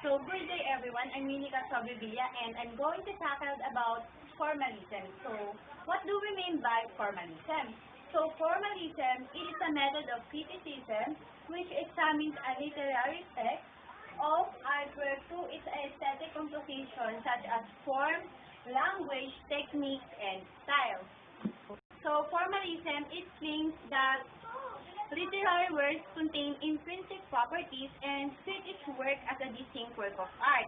So, good day everyone. I'm EUNICA SOBREVILLA and I'm going to tackle about formalism. So, what do we mean by formalism? So, formalism is a method of criticism which examines a literary text of artwork through its aesthetic composition such as form, language, techniques, and style. So, formalism is claims that literary works contain intrinsic properties and treat each work as a distinct work of art.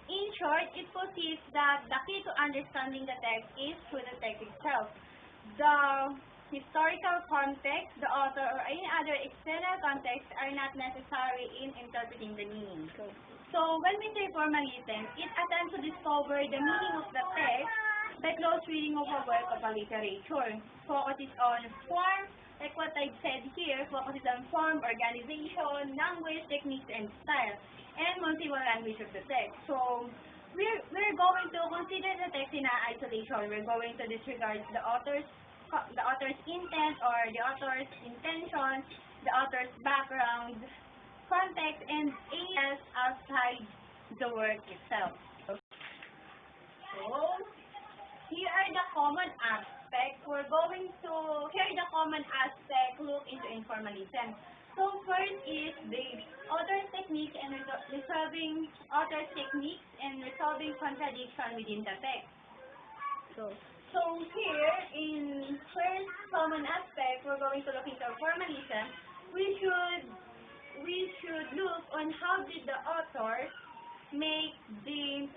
In short, it perceives that the key to understanding the text is through the text itself. The historical context, the author, or any other external context are not necessary in interpreting the meaning. So when we say formalism, it attempts to discover the meaning of the text by close reading of a work of a literature. Focuses on form, like what I've said here, focuses on form, organization, language, techniques, and style, and multiple language of the text. So we're going to consider the text in isolation. We're going to disregard the author's intent or the author's intention, the author's background, context, and areas outside the work itself. So here are the common aspects. We're going to here the common aspect look into informalism. So first is the author's technique and resolving contradiction within the text. So here in first common aspect, we're going to look into formalism. We should look on how did the author make the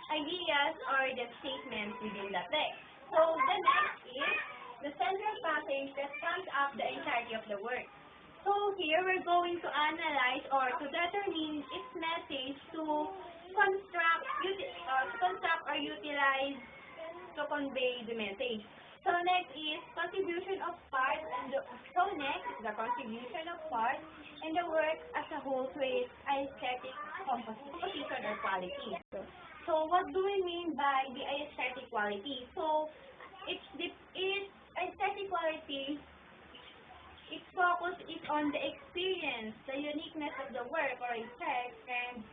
ideas or the statements within the text. So the next is the central passage that sums up the entirety of the work. So here we're going to analyze or to determine its message to construct or utilize to convey the message. So next is contribution of parts and the contribution of parts and the work as a whole to its aesthetic composition or quality. So what do we mean by the aesthetic quality? So its aesthetic quality, its focus is on the experience, the uniqueness of the work or a text, and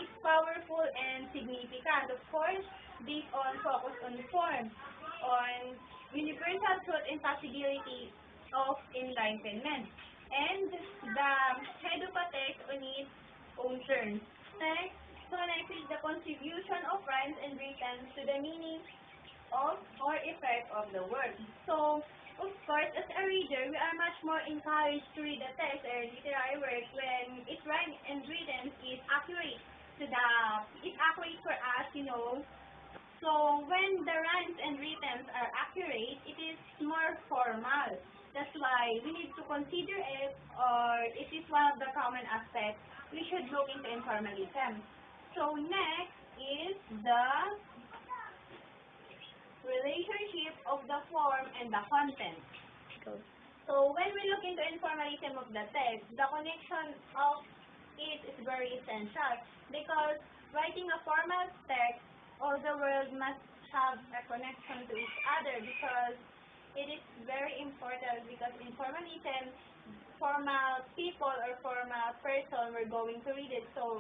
it's powerful and significant. Of course, this on focus on form, on universal truth and possibility of enlightenment, and the head of a text on its own terms. Next is the contribution of rhymes and rhythms to the meaning of or effect of the work. So, of course, as a reader, we are much more encouraged to read the text or literary work when its rhyme and rhythm is accurate for us, So when the rhymes and rhythms are accurate, it is more formal. That's why we need to consider it, or it is one of the common aspects we should look into informalism. So next is the relationship of the form and the content. So when we look into informalism of the text, the connection of it is very essential because writing a formal text, all the world must have a connection to each other because it is very important because in formalism, formal people or formal person were going to read it, so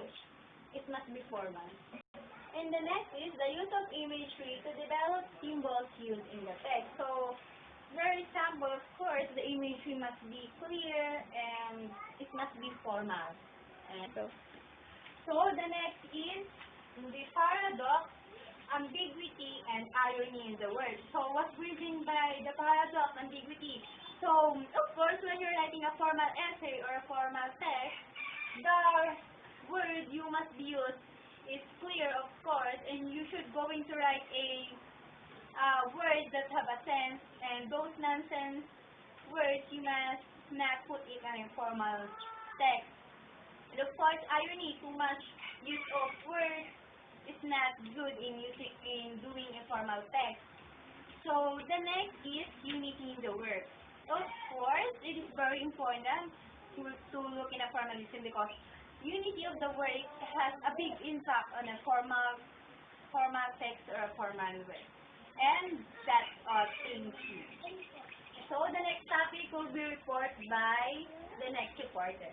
it must be formal. And the next is the use of imagery to develop symbols used in the text. So, for example, of course, the imagery must be clear and it must be formal. And so the next is the paradox, ambiguity, and irony in the word. So, what's meant by the paradox, ambiguity? So, of course, when you're writing a formal essay or a formal text, the word you must use is clear, of course, and you should going to write a words that have a sense, and those nonsense words you must not put it in a formal text. And of course, irony, too much use of words is not good in doing a formal text. So the next is unity in the work. Of course, it is very important to look in a formalism because unity of the work has a big impact on a formal text or a formal work. And that's all. Thank you. So the next topic will be reported by the next reporter.